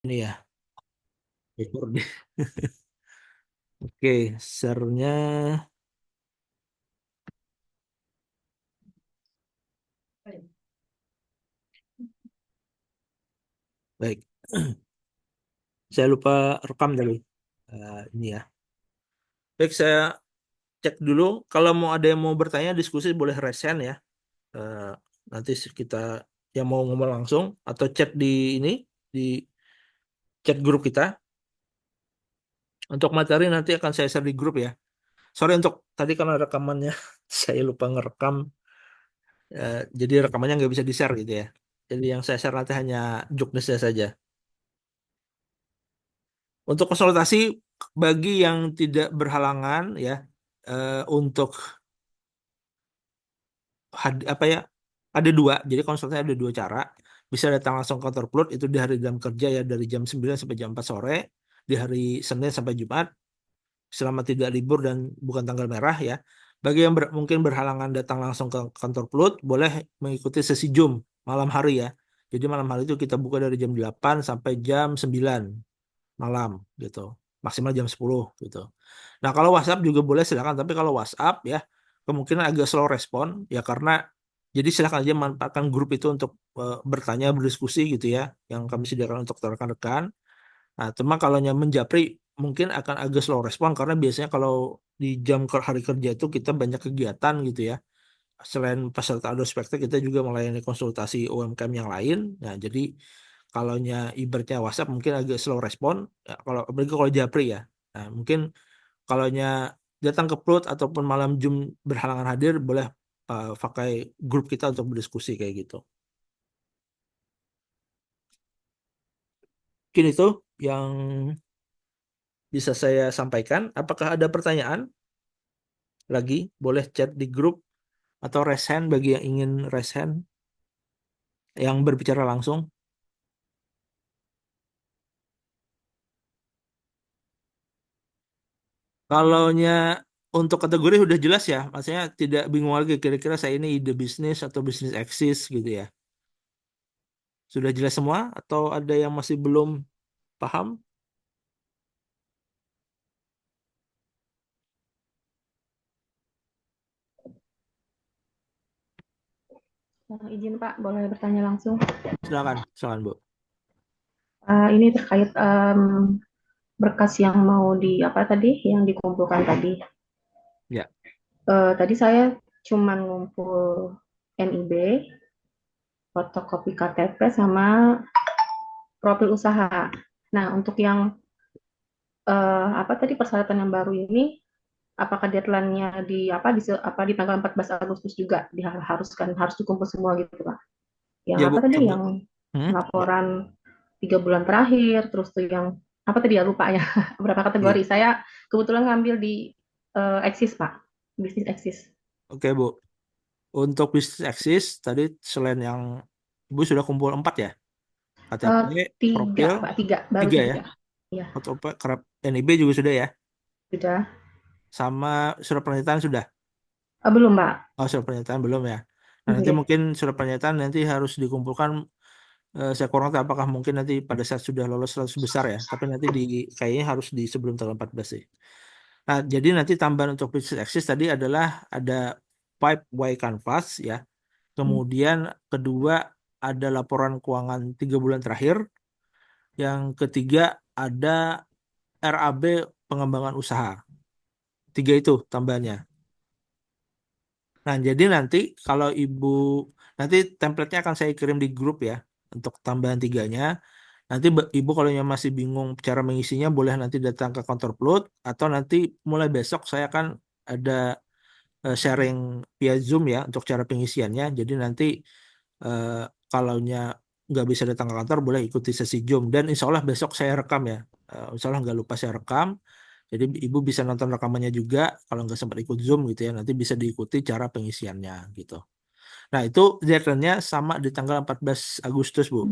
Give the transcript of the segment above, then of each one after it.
Ini ya, record deh. Oke, share-nya baik. Saya lupa rekam tadi. Ini ya. Baik, saya cek dulu. Kalau mau ada yang mau bertanya, diskusi boleh raise hand ya. Eh, Nanti kita yang mau ngomong langsung atau chat di ini di chat grup kita. Untuk materi nanti akan saya share di grup ya. Sorry untuk tadi karena rekamannya saya lupa ngerekam. Jadi rekamannya nggak bisa di-share gitu ya. Jadi yang saya share nanti hanya joknesnya saja. Untuk konsultasi bagi yang tidak berhalangan ya, untuk apa ya, ada dua. Jadi konsultasi ada dua cara. Bisa datang langsung ke kantor Plut itu di hari jam kerja ya, dari jam 9 sampai jam 4 sore, di hari Senin sampai Jumat selama tidak libur dan bukan tanggal merah ya. Bagi yang mungkin berhalangan datang langsung ke kantor Plut, boleh mengikuti sesi Zoom malam hari ya. Jadi malam hari itu kita buka dari jam 8 sampai jam 9 malam gitu. Maksimal jam 10 gitu. Nah, kalau WhatsApp juga boleh silakan, tapi kalau WhatsApp ya kemungkinan agak slow respon ya, karena jadi silakan aja manfaatkan grup itu untuk bertanya, berdiskusi gitu ya, yang kami sediakan untuk rekan-rekan. Nah, cuma kalau yang menjapri mungkin akan agak slow respon karena biasanya kalau di jam hari kerja itu kita banyak kegiatan gitu ya. Selain peserta adospekta kita juga melayani konsultasi UMKM yang lain. Nah, jadi kalaunya ibaratnya WhatsApp mungkin agak slow respon ya, kalau apalagi kalau japri ya. Nah, mungkin kalaunya datang ke Plut ataupun malam Zoom berhalangan hadir boleh pakai grup kita untuk berdiskusi kayak gitu. Mungkin itu yang bisa saya sampaikan. Apakah ada pertanyaan lagi? Boleh chat di grup atau raise hand bagi yang ingin raise hand, yang berbicara langsung. Kalaunya untuk kategori udah jelas ya, maksudnya tidak bingung lagi kira-kira saya ini ide bisnis atau bisnis eksis gitu ya. Sudah jelas semua atau ada yang masih belum paham? Izin Pak, boleh bertanya langsung. Silakan, silakan Bu. Ini terkait berkas yang mau di apa tadi, yang dikumpulkan tadi. Ya, Tadi saya cuma ngumpul NIB, fotokopi KTP sama profil usaha. Nah, untuk yang apa tadi persyaratan yang baru ini, apakah deadline-nya di tanggal 14 Agustus juga diharuskan harus dikumpul semua gitu Pak? Yang ya apa Bu, tadi coba. yang Hmm? laporan 3 bulan terakhir, terus tuh yang apa tadi ya lupa ya berapa kategori. Iya. Saya kebetulan ngambil di Eksis Pak, bisnis Eksis. Oke Bu, untuk bisnis eksis tadi selain yang Ibu sudah kumpul 4 ya, KTP, Tiga profil, Pak, tiga, baru 3 ya, 3. Ya, atau kerap NIB juga sudah ya, sudah. sama surat pernyataan sudah. Belum Pak. Oh, surat pernyataan belum ya. Nah, nanti Oke. mungkin surat pernyataan nanti harus dikumpulkan. Saya kurang tahu apakah mungkin nanti pada saat sudah lolos 100 besar ya. Tapi nanti kayaknya harus di sebelum tanggal 14 sih. Nah, jadi nanti tambahan untuk business access tadi adalah ada 5Y Canvas ya. Hmm. Kemudian kedua ada laporan keuangan 3 bulan terakhir. Yang ketiga ada RAB pengembangan usaha. Tiga itu tambahannya. Nah, jadi nanti kalau Ibu, nanti template-nya akan saya kirim di grup ya untuk tambahan tiganya. Nanti Ibu kalau yang masih bingung cara mengisinya boleh nanti datang ke kantor Plut atau nanti mulai besok saya akan ada sharing via Zoom ya untuk cara pengisiannya. Jadi nanti eh, kalaunya nggak bisa datang ke kantor boleh ikuti sesi Zoom dan insya Allah besok saya rekam ya. Insya Allah nggak lupa saya rekam. Jadi Ibu bisa nonton rekamannya juga kalau nggak sempat ikut Zoom gitu ya. Nanti bisa diikuti cara pengisiannya gitu. Nah itu deadline-nya sama di tanggal 14 Agustus Bu.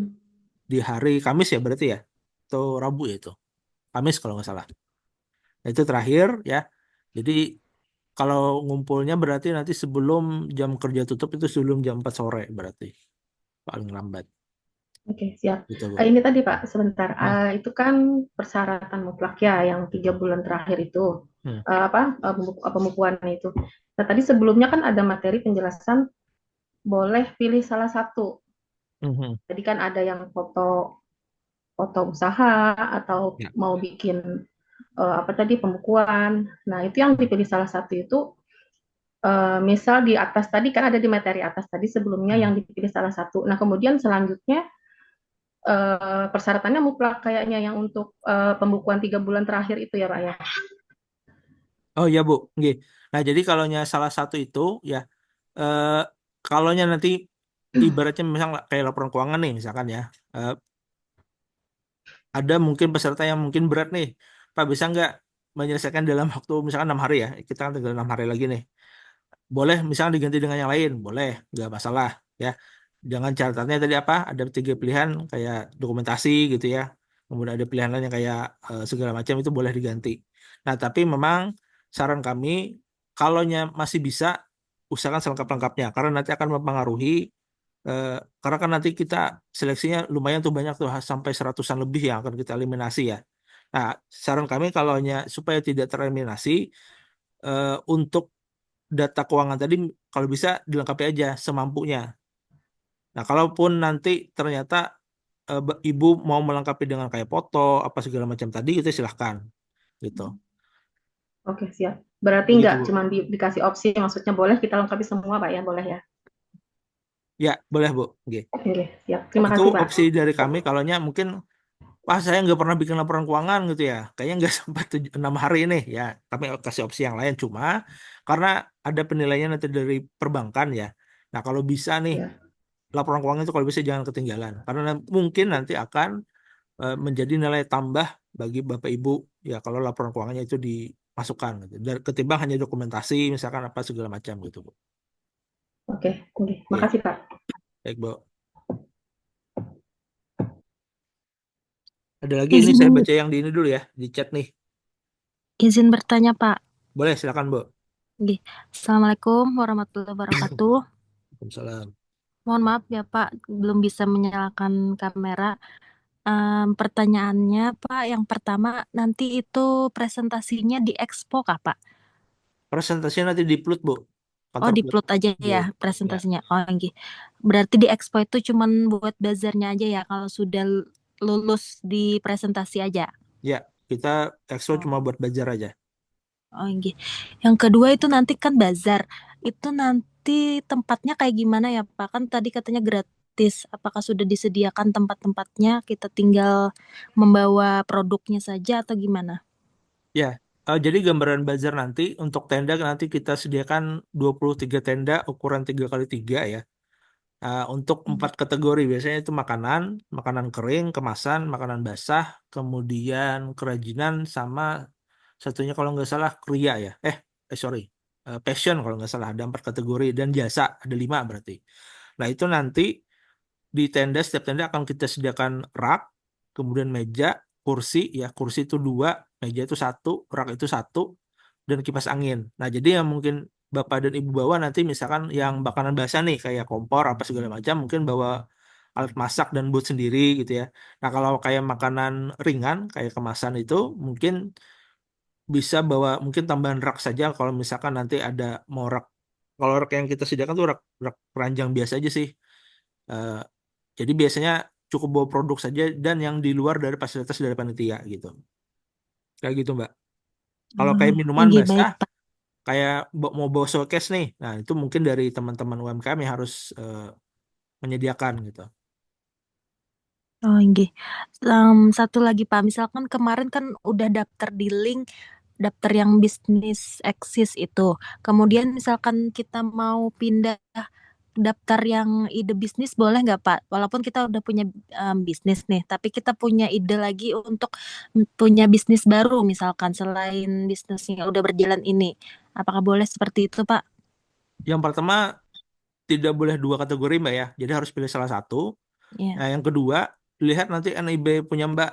Di hari Kamis ya berarti ya? Atau Rabu ya itu? Kamis kalau nggak salah. Nah, itu terakhir ya. Jadi kalau ngumpulnya berarti nanti sebelum jam kerja tutup itu sebelum jam 4 sore berarti. Paling lambat. Oke, siap. gitu Bu. Ini tadi Pak, sebentar. Hmm, Itu kan persyaratan mutlak ya, yang 3 bulan terakhir itu. hmm, Pembukuan itu. Nah, tadi sebelumnya kan ada materi penjelasan boleh pilih salah satu. hmm, hmm. Jadi kan ada yang foto foto usaha atau Ya. mau bikin apa tadi pembukuan. Nah, itu yang dipilih salah satu itu misal di atas tadi kan ada di materi atas tadi sebelumnya Hmm. yang dipilih salah satu. Nah, kemudian selanjutnya persyaratannya mutlak kayaknya yang untuk pembukuan 3 bulan terakhir itu ya Pak ya. Oh iya Bu, nggih. Nah jadi kalaunya salah satu itu ya, eh, kalaunya nanti ibaratnya misalnya kayak laporan keuangan nih misalkan ya, eh, ada mungkin peserta yang mungkin berat nih, Pak bisa nggak menyelesaikan dalam waktu misalkan 6 hari ya, kita kan tinggal 6 hari lagi nih. Boleh misalnya diganti dengan yang lain, boleh, nggak masalah ya. Jangan catatannya tadi apa? Ada 3 pilihan kayak dokumentasi gitu ya. Kemudian ada pilihan lain yang kayak segala macam itu boleh diganti. Nah, tapi memang saran kami kalau masih bisa usahakan selengkap-lengkapnya karena nanti akan mempengaruhi eh, karena kan nanti kita seleksinya lumayan tuh banyak tuh sampai 100-an lebih yang akan kita eliminasi ya. Nah, saran kami kalau supaya tidak tereliminasi untuk data keuangan tadi kalau bisa dilengkapi aja semampunya. Nah, kalaupun nanti ternyata ibu mau melengkapi dengan kayak foto apa segala macam tadi itu silahkan gitu. Oke, siap. Berarti Begitu nggak Bu. cuma dikasih opsi, maksudnya boleh kita lengkapi semua Pak ya, boleh ya. Ya, boleh Bu. Oke. Oke, siap. Terima Itu kasih Pak. opsi dari kami kalau mungkin wah saya nggak pernah bikin laporan keuangan gitu ya. Kayaknya nggak sampai 6 hari ini ya. Kami kasih opsi yang lain cuma karena ada penilaian nanti dari perbankan ya. Nah, kalau bisa nih Ya. laporan keuangan itu kalau bisa jangan ketinggalan karena mungkin nanti akan menjadi nilai tambah bagi Bapak Ibu ya kalau laporan keuangannya itu dimasukkan gitu. Dan ketimbang hanya dokumentasi misalkan apa segala macam gitu Bu. Oke, oke. Oke, Makasih Pak. baik Bu. Ada lagi ini saya Izin baca yang di ini dulu ya di chat nih. izin bertanya, Pak. Boleh silakan Bu. Nggih. Assalamualaikum warahmatullahi wabarakatuh. Waalaikumsalam. Mohon maaf ya, Pak, belum bisa menyalakan kamera. Pertanyaannya, Pak, yang pertama, nanti itu presentasinya di Expo kah, Pak? Presentasinya nanti di upload Bu. Oh, Kantor di upload. Plot aja ya Oke. Ya. presentasinya. Oh, nggih. Berarti di Expo itu cuman buat bazarnya aja ya, kalau sudah lulus di presentasi aja. Ya, kita expo Oh. cuma buat belajar aja. Oh, iya. Yang kedua itu nanti kan bazar. Itu nanti tempatnya kayak gimana ya, Pak? Kan tadi katanya gratis. Apakah sudah disediakan tempat-tempatnya? Kita tinggal membawa produknya saja atau gimana? Ya, jadi gambaran bazar nanti untuk tenda nanti kita sediakan 23 tenda ukuran 3x3 ya. Untuk Hmm. 4 kategori biasanya itu makanan, makanan kering, kemasan, makanan basah, kemudian kerajinan sama satunya kalau nggak salah kria ya. Sorry, passion kalau nggak salah ada 4 kategori dan jasa ada 5 berarti. Nah itu nanti di tenda setiap tenda akan kita sediakan rak, kemudian meja, kursi ya kursi itu 2, meja itu 1, rak itu 1, dan kipas angin. Nah jadi yang mungkin bapak dan ibu bawa nanti misalkan yang makanan basah nih kayak kompor apa segala macam mungkin bawa alat masak dan buat sendiri gitu ya. Nah kalau kayak makanan ringan kayak kemasan itu mungkin bisa bawa mungkin tambahan rak saja kalau misalkan nanti ada mau rak. Kalau rak yang kita sediakan tuh rak rak keranjang biasa aja sih. Eh, jadi biasanya cukup bawa produk saja dan yang di luar dari fasilitas dari panitia gitu. Kayak gitu Mbak. Kalau kayak minuman Nggih, basah, baik, Pak. kayak mau bawa showcase nih. Nah itu mungkin dari teman-teman UMKM yang harus menyediakan gitu. Oh, nggih. Satu lagi, Pak. Misalkan kemarin kan udah daftar di link daftar yang bisnis eksis itu. Kemudian misalkan kita mau pindah daftar yang ide bisnis boleh nggak Pak? Walaupun kita udah punya bisnis nih, tapi kita punya ide lagi untuk punya bisnis baru misalkan selain bisnisnya udah berjalan ini. Apakah boleh seperti itu Pak? Yang pertama tidak boleh 2 kategori Mbak ya. Jadi harus pilih salah satu. Ya. Nah yang kedua, lihat nanti NIB punya Mbak.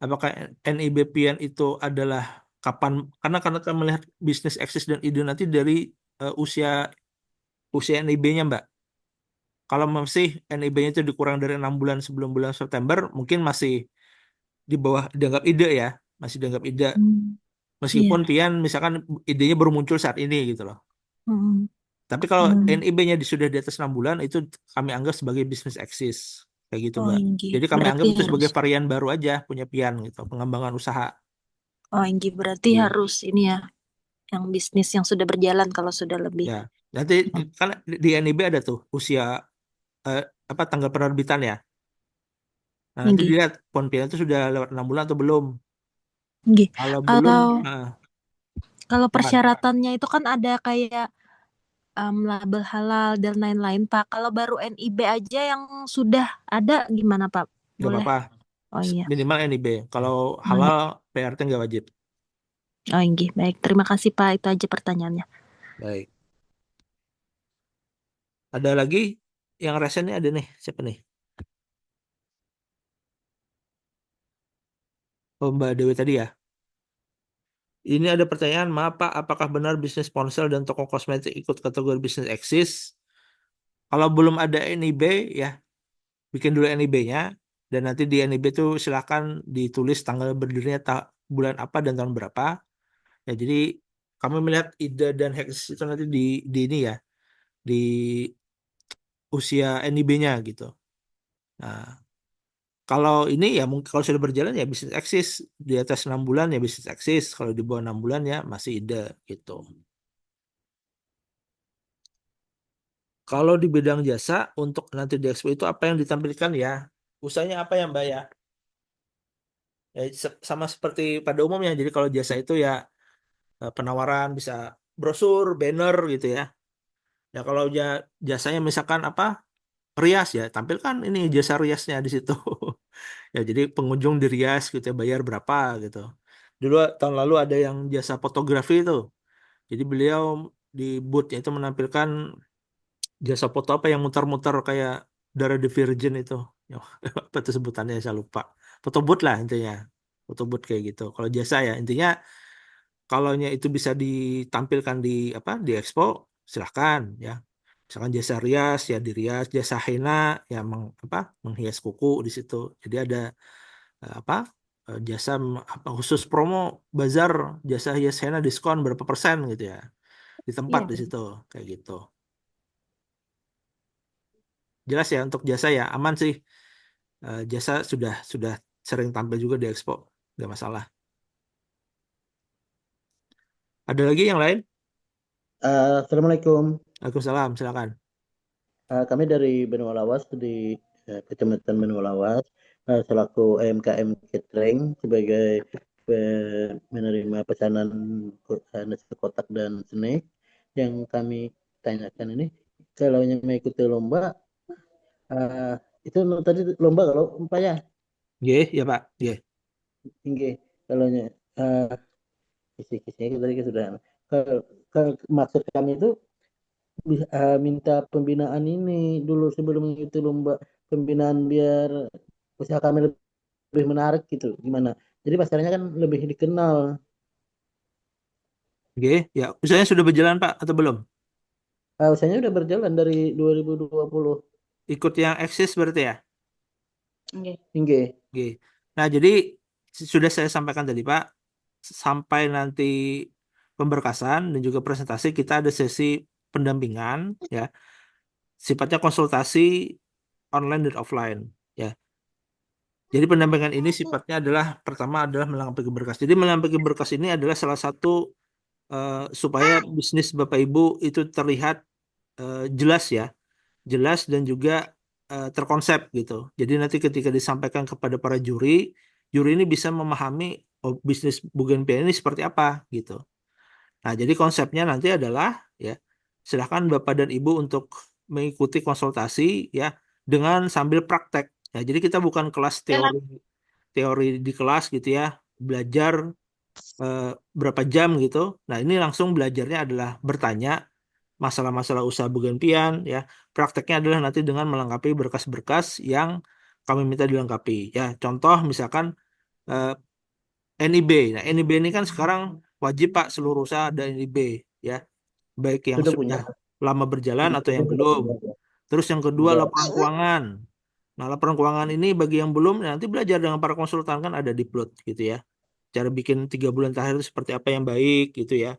Apakah NIB pian itu adalah kapan? Karena kan melihat bisnis eksis dan ide nanti dari usia usia NIB-nya Mbak. Kalau masih NIB-nya itu dikurang dari 6 bulan sebelum bulan September, mungkin masih di bawah dianggap ide ya, masih dianggap ide. Hmm, iya. Meskipun pian misalkan idenya baru muncul saat ini gitu loh. Hmm, Tapi kalau hmm. NIB-nya sudah di atas 6 bulan, itu kami anggap sebagai bisnis eksis. Kayak gitu, Oh, Mbak. Inggi. Jadi kami Berarti anggap itu harus. sebagai varian baru aja punya pian gitu, pengembangan usaha. Oh, Inggi. Berarti Gitu. harus ini ya, yang bisnis yang sudah berjalan kalau sudah lebih. Ya, nanti Hmm. kan di NIB ada tuh usia eh, apa tanggal penerbitan ya. Nah, nanti Inggi. dilihat Pontianak itu sudah lewat 6 bulan atau belum. Inggi. Kalau belum, Kalau kalau silakan. persyaratannya itu kan ada kayak label halal dan lain-lain, Pak. Kalau baru NIB aja yang sudah ada gimana, Pak? Nggak Boleh. apa-apa. Oh iya. Minimal NIB. Kalau Oh iya. halal, PRT nggak wajib. Oh, Inggi. Baik. Terima kasih, Pak. Itu aja pertanyaannya. Baik. Ada lagi yang resennya ada nih. Siapa nih? Oh, Mbak Dewi tadi ya. Ini ada pertanyaan, maaf Pak, apakah benar bisnis ponsel dan toko kosmetik ikut kategori bisnis eksis? Kalau belum ada NIB ya, bikin dulu NIB-nya dan nanti di NIB itu silakan ditulis tanggal berdirinya bulan apa dan tahun berapa. Ya, jadi kami melihat ide dan eksis itu nanti di ini ya, di usia NIB-nya gitu. Nah, kalau ini ya mungkin kalau sudah berjalan ya bisnis eksis di atas 6 bulan ya bisnis eksis. Kalau di bawah 6 bulan ya masih ide gitu. Kalau di bidang jasa untuk nanti di expo itu apa yang ditampilkan ya? Usahanya apa ya Mbak ya? Ya sama seperti pada umumnya. Jadi kalau jasa itu ya penawaran bisa brosur, banner gitu ya. Ya kalau jasanya misalkan apa? Rias ya, tampilkan ini jasa riasnya di situ. Ya jadi pengunjung dirias gitu ya, bayar berapa gitu. Dulu tahun lalu ada yang jasa fotografi itu. Jadi beliau di boothnya itu menampilkan jasa foto apa yang muter-muter kayak Dara the Virgin itu. Ya, apa itu sebutannya saya lupa. Foto booth lah intinya. Foto booth kayak gitu. Kalau jasa ya intinya kalaunya itu bisa ditampilkan di apa di expo silahkan ya. Misalkan jasa rias ya di rias, jasa henna ya apa menghias kuku di situ. Jadi ada apa jasa apa khusus promo bazar jasa hias henna diskon berapa persen gitu ya di tempat Iya. di situ kayak gitu. Jelas ya untuk jasa ya aman sih. Jasa sudah sering tampil juga di Expo, nggak masalah. Ada lagi yang lain? Assalamualaikum. Waalaikumsalam, silakan. Kami dari Benua Lawas di Kecamatan Benua Lawas selaku UMKM Catering sebagai menerima pesanan nasi kotak dan snack yang kami tanyakan ini kalau yang mengikuti lomba eh, itu tadi lomba kalau Pak ya Ye, ya Pak. Ye. tinggi kalau kisi-kisinya tadi kan sudah kalau, maksud kami itu minta pembinaan ini dulu sebelum itu lomba pembinaan biar usaha kami lebih menarik gitu gimana jadi pasarnya kan lebih dikenal. Ye, ya. Usahanya sudah berjalan Pak atau belum? Usahanya udah berjalan dari 2020 Ikut yang eksis berarti ya? Oke. hingga Ye. Nah, jadi sudah saya sampaikan tadi Pak, sampai nanti pemberkasan dan juga presentasi kita ada sesi pendampingan ya, sifatnya konsultasi online dan offline ya. Jadi pendampingan ini sifatnya adalah pertama adalah melengkapi berkas. Jadi melengkapi berkas ini adalah salah satu supaya bisnis Bapak Ibu itu terlihat jelas ya, jelas dan juga terkonsep gitu. Jadi nanti ketika disampaikan kepada para juri, juri ini bisa memahami oh, bisnis Bougainvillea ini seperti apa gitu. Nah, jadi konsepnya nanti adalah ya silahkan Bapak dan Ibu untuk mengikuti konsultasi ya dengan sambil praktek. Ya, jadi kita bukan kelas teori teori di kelas gitu ya, belajar eh, berapa jam gitu. Nah, ini langsung belajarnya adalah bertanya masalah-masalah usaha Bugenpian ya. Prakteknya adalah nanti dengan melengkapi berkas-berkas yang kami minta dilengkapi. Ya, contoh misalkan eh, NIB. Nah, NIB ini kan sekarang wajib Pak seluruh usaha ada NIB ya, baik yang sudah punya sudah lama berjalan atau yang sudah belum. punya. Terus yang kedua Enggak. laporan keuangan. Nah, laporan keuangan ini bagi yang belum nanti belajar dengan para konsultan kan ada di Plot gitu ya. Cara bikin 3 bulan terakhir itu seperti apa yang baik gitu ya.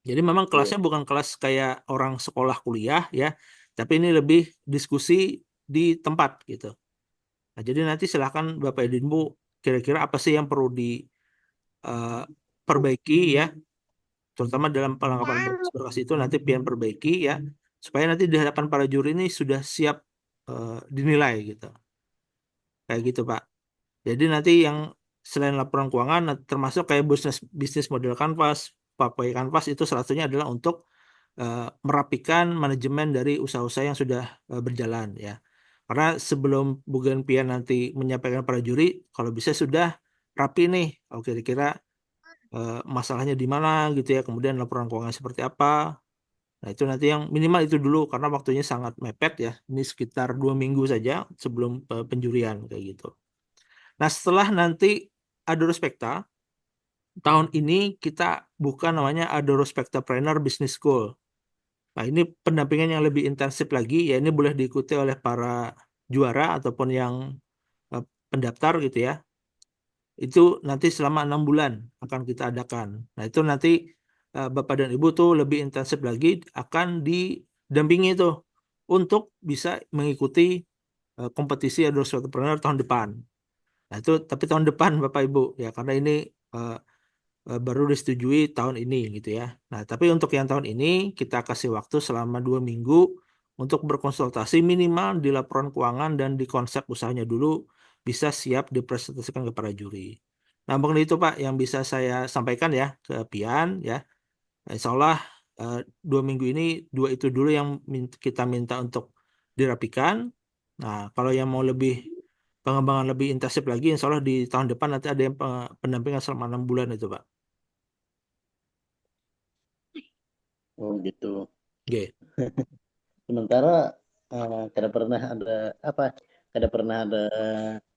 Jadi memang Iya. kelasnya bukan kelas kayak orang sekolah kuliah ya, tapi ini lebih diskusi di tempat gitu. Nah, jadi nanti silahkan Bapak Edinbu kira-kira apa sih yang perlu diperbaiki ya, terutama dalam pelengkapan berkas itu nanti pian perbaiki ya, supaya nanti di hadapan para juri ini sudah siap dinilai gitu. Kayak gitu, Pak. Jadi nanti yang selain laporan keuangan termasuk kayak bisnis bisnis model kanvas, papai kanvas itu salah satunya adalah untuk merapikan manajemen dari usaha-usaha yang sudah berjalan ya. Karena sebelum Bugen Pian nanti menyampaikan para juri, kalau bisa sudah rapi nih. Oh, kira-kira masalahnya di mana gitu ya. Kemudian laporan keuangan seperti apa. Nah, itu nanti yang minimal itu dulu karena waktunya sangat mepet ya. Ini sekitar 2 minggu saja sebelum penjurian kayak gitu. Nah, setelah nanti Adoro Spekta, tahun ini kita buka namanya Adoro Spektrapreneur Business School. Nah, ini pendampingan yang lebih intensif lagi, ya ini boleh diikuti oleh para juara ataupun yang eh, pendaftar gitu ya. Itu nanti selama 6 bulan akan kita adakan. Nah, itu nanti Bapak dan Ibu tuh lebih intensif lagi akan didampingi tuh untuk bisa mengikuti kompetisi Adult Entrepreneur tahun depan. Nah, itu tapi tahun depan Bapak Ibu ya karena ini eh, baru disetujui tahun ini gitu ya. Nah, tapi untuk yang tahun ini kita kasih waktu selama 2 minggu untuk berkonsultasi minimal di laporan keuangan dan di konsep usahanya dulu bisa siap dipresentasikan kepada juri. Nah, mengenai itu Pak yang bisa saya sampaikan ya ke Pian ya. Insya Allah 2 minggu ini dua itu dulu yang kita minta untuk dirapikan. Nah, kalau yang mau lebih pengembangan lebih intensif lagi, insya Allah di tahun depan nanti ada yang pendampingan selama 6 bulan itu Pak. Oh gitu. Oke. Sementara kada pernah ada apa? Kada pernah ada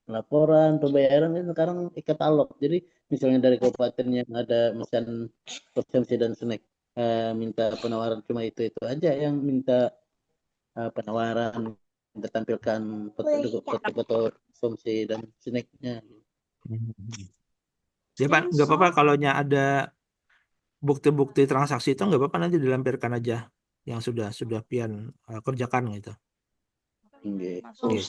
laporan pembayaran ini sekarang e-katalog. Jadi misalnya dari kabupaten yang ada mesin konsumsi dan snack minta penawaran cuma itu aja yang minta penawaran minta tampilkan foto-foto konsumsi dan snacknya. Ya Pak, nggak apa-apa kalau ada bukti-bukti transaksi itu nggak apa-apa nanti dilampirkan aja yang sudah pian kerjakan gitu. Nggih. Oke.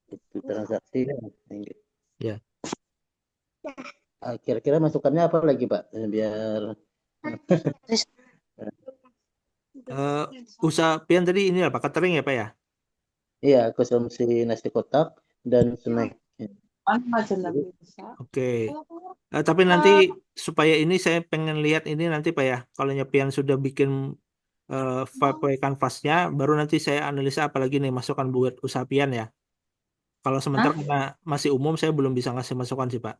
Itu transaksi. Nggih. Ya. Kira-kira masukannya apa lagi Pak? Biar Eh, Usaha pian tadi ini apa catering ya Pak ya? iya konsumsi nasi kotak dan snack. Oke. Tapi nanti supaya ini saya pengen lihat ini nanti Pak ya. Kalau Pian sudah bikin five kanvasnya, baru nanti saya analisa apalagi nih masukan buat usaha Pian ya. Kalau sementara karena masih umum saya belum bisa ngasih masukan sih Pak.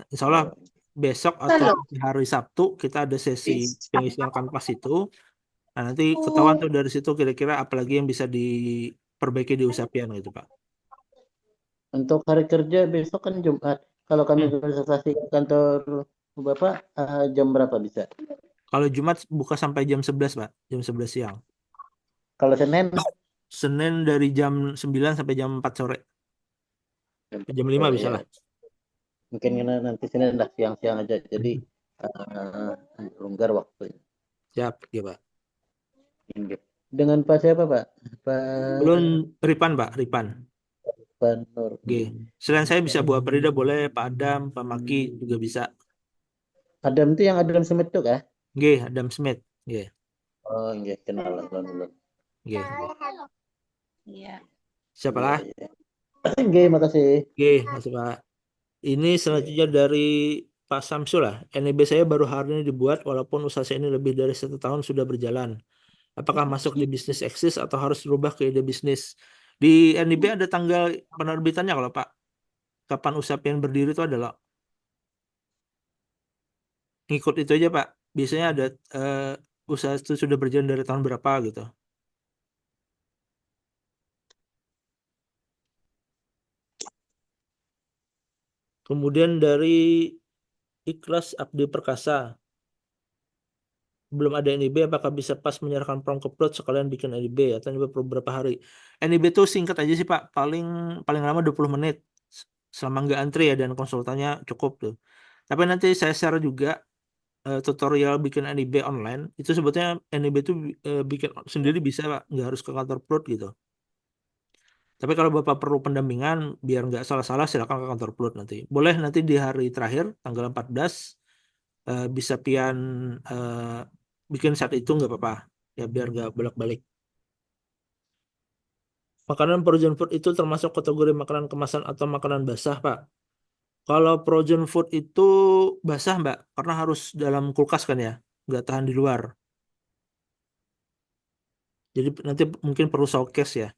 Insya Allah Oh, besok atau hari Sabtu kita ada sesi pengisian kanvas itu. Nah, nanti ketahuan tuh dari situ kira-kira apalagi yang bisa diperbaiki di usaha Pian gitu Pak. untuk hari kerja besok kan Jumat. Kalau kami Hmm. konsultasi ke kantor Bapak jam berapa bisa? Kalau Jumat buka sampai jam 11 Pak, jam 11 siang. Kalau Senin Senin dari jam 9 sampai jam 4 sore. Jam 5 sore bisa ya. lah. Mungkin nanti Senin lah siang-siang aja. Jadi uh, longgar waktunya. Siap, ya Pak. Dengan Pak siapa Pak? Belum Pak Ripan Pak, Ripan. Nur. Oke. Selain saya bisa Bu Aprida boleh, Pak Adam, Pak Maki juga bisa. Adam itu yang Adam Smith itu kah? Oke, Adam Smith. Oke, Oh iya kenal lah. oke, oke. Iya. Siapa Iya lah? iya. Oke makasih. Oke, masuk Pak. Ini selanjutnya dari Pak Samsul lah. NIB saya baru hari ini dibuat walaupun usaha saya ini lebih dari 1 tahun sudah berjalan. Apakah masuk di bisnis eksis atau harus berubah ke ide bisnis? Di NIB ada tanggal penerbitannya kalau Pak. Kapan usaha pian berdiri itu adalah ngikut itu aja Pak. Biasanya ada usaha itu sudah berjalan dari tahun berapa gitu. Kemudian dari Ikhlas Abdi Perkasa. belum ada NIB, apakah bisa pas menyerahkan prompt ke plot sekalian bikin NIB atau NIB perlu berapa hari? NIB itu singkat aja sih Pak, paling paling lama 20 menit selama nggak antri ya dan konsultannya cukup tuh. Tapi nanti saya share juga tutorial bikin NIB online. Itu sebetulnya NIB itu bikin sendiri bisa Pak, nggak harus ke kantor plot gitu. Tapi kalau Bapak perlu pendampingan biar nggak salah-salah silakan ke kantor plot nanti. Boleh nanti di hari terakhir tanggal 14 bisa pian bikin saat itu nggak apa-apa ya biar nggak bolak-balik. Makanan frozen food itu termasuk kategori makanan kemasan atau makanan basah, Pak. Kalau frozen food itu basah, Mbak, karena harus dalam kulkas kan ya, nggak tahan di luar. Jadi nanti mungkin perlu showcase ya.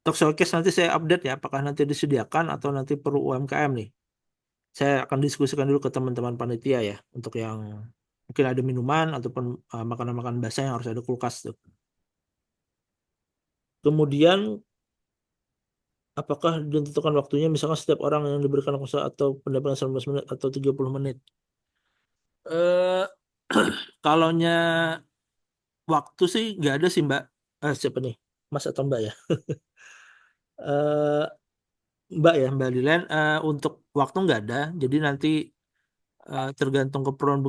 Untuk showcase nanti saya update ya, apakah nanti disediakan atau nanti perlu UMKM nih. Saya akan diskusikan dulu ke teman-teman panitia ya, untuk yang mungkin ada minuman ataupun makanan-makanan basah yang harus ada kulkas tuh. Kemudian apakah ditentukan waktunya misalkan setiap orang yang diberikan konsul atau pendampingan 19 menit atau 30 menit? Eh kalaunya waktu sih nggak ada sih Mbak. Siapa nih? Mas atau Mbak ya? Eh Mbak ya, Mbak Dilan. Untuk waktu nggak ada. Jadi nanti tergantung keperluan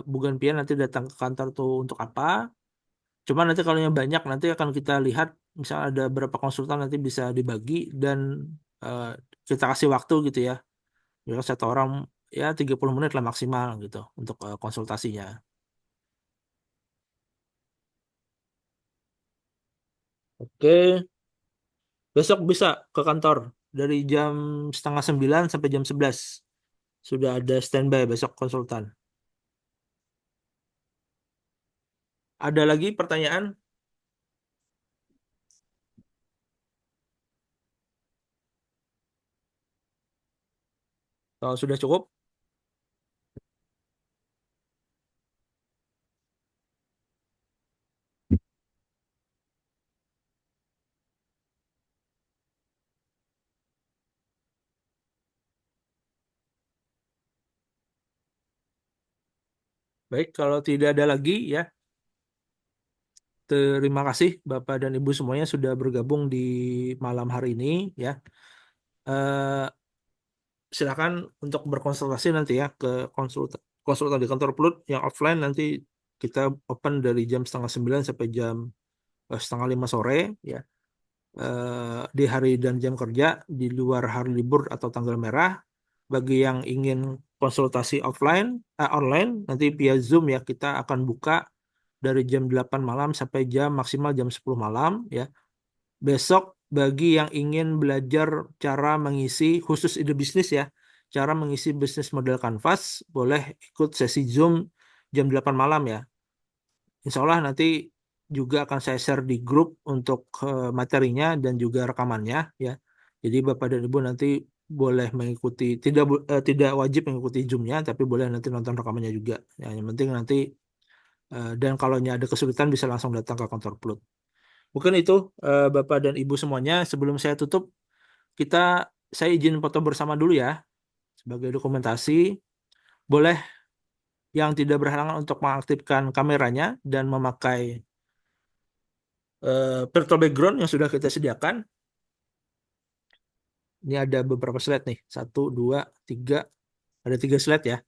Bugan Pian nanti datang ke kantor tuh untuk apa. Cuma nanti kalau yang banyak nanti akan kita lihat misal ada berapa konsultan nanti bisa dibagi dan eh, kita kasih waktu gitu ya. Ya satu orang ya 30 menit lah maksimal gitu untuk konsultasinya. Oke, besok bisa ke kantor dari jam setengah 9 sampai jam 11. Sudah ada standby besok konsultan. Ada lagi pertanyaan? Kalau sudah cukup, baik. Kalau tidak ada lagi ya, terima kasih Bapak dan Ibu semuanya sudah bergabung di malam hari ini ya. Eh, Silakan untuk berkonsultasi nanti ya ke konsultan konsultan di kantor Plut yang offline nanti kita open dari jam setengah 9 sampai jam setengah 5 sore ya. Di hari dan jam kerja di luar hari libur atau tanggal merah. Bagi yang ingin konsultasi online nanti via Zoom ya kita akan buka dari jam 8 malam sampai jam maksimal jam 10 malam ya. Besok bagi yang ingin belajar cara mengisi khusus ide bisnis ya, cara mengisi bisnis model Canvas boleh ikut sesi Zoom jam 8 malam ya. Insya Allah nanti juga akan saya share di grup untuk materinya dan juga rekamannya ya. Jadi Bapak dan Ibu nanti boleh mengikuti, tidak wajib mengikuti Zoom-nya, tapi boleh nanti nonton rekamannya juga. Ya, yang penting nanti dan kalau ada kesulitan bisa langsung datang ke kantor Plut. Mungkin itu Bapak dan Ibu semuanya. Sebelum saya tutup, kita saya izin foto bersama dulu ya sebagai dokumentasi. Boleh yang tidak berhalangan untuk mengaktifkan kameranya dan memakai virtual background yang sudah kita sediakan. Ini ada beberapa slide nih. Satu, dua, tiga. Ada 3 slide ya.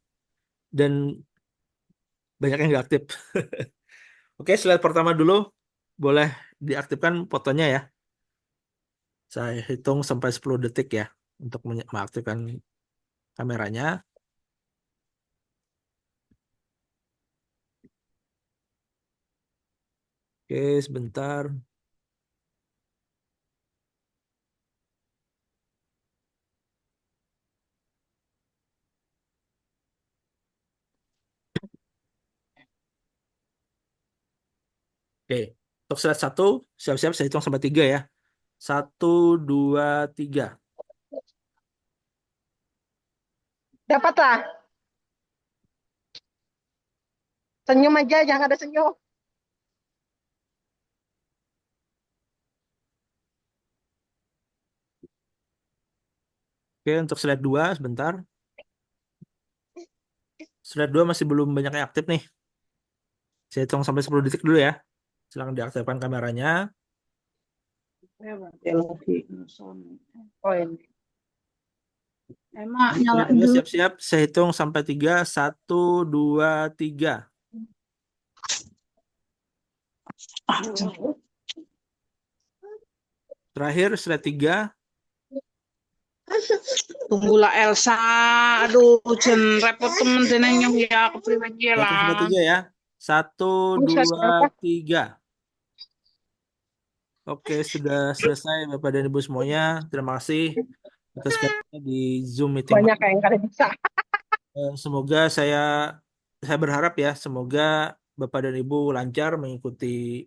Dan banyak yang nggak aktif. Oke, slide pertama dulu. Boleh diaktifkan fotonya ya. Saya hitung sampai 10 detik ya. Untuk mengaktifkan kameranya. Oke, sebentar. Oke, untuk slide 1, siap-siap saya hitung sampai 3 ya. 1, 2, 3. Dapatlah. Senyum aja, jangan ada senyum. Oke, untuk slide 2 sebentar. Slide 2 masih belum banyak yang aktif nih. Saya hitung sampai 10 detik dulu ya. Silakan diaktifkan kameranya. Oh ini. Emang Sudah nyala semua dulu. siap-siap. Saya hitung sampai 3. 1, 2, 3. Terakhir slide 3. Tunggulah Elsa. Aduh, jen repot temen dene nyong ya kepriwe iki Saya hitung sampai lah. 3 ya. 1, Sukses, 2, Elsa. 3. Oke, sudah selesai Bapak dan Ibu semuanya. Terima kasih atas kehadirannya di Zoom meeting. Banyak yang kalian bisa. Semoga saya berharap ya, semoga Bapak dan Ibu lancar mengikuti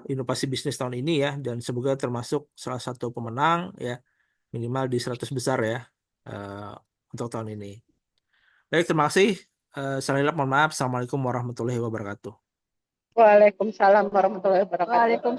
inovasi bisnis tahun ini ya, dan semoga termasuk salah satu pemenang ya, minimal di 100 besar ya eh, untuk tahun ini. Baik, terima kasih. Saya mohon maaf. Assalamualaikum warahmatullahi wabarakatuh. Waalaikumsalam warahmatullahi wabarakatuh.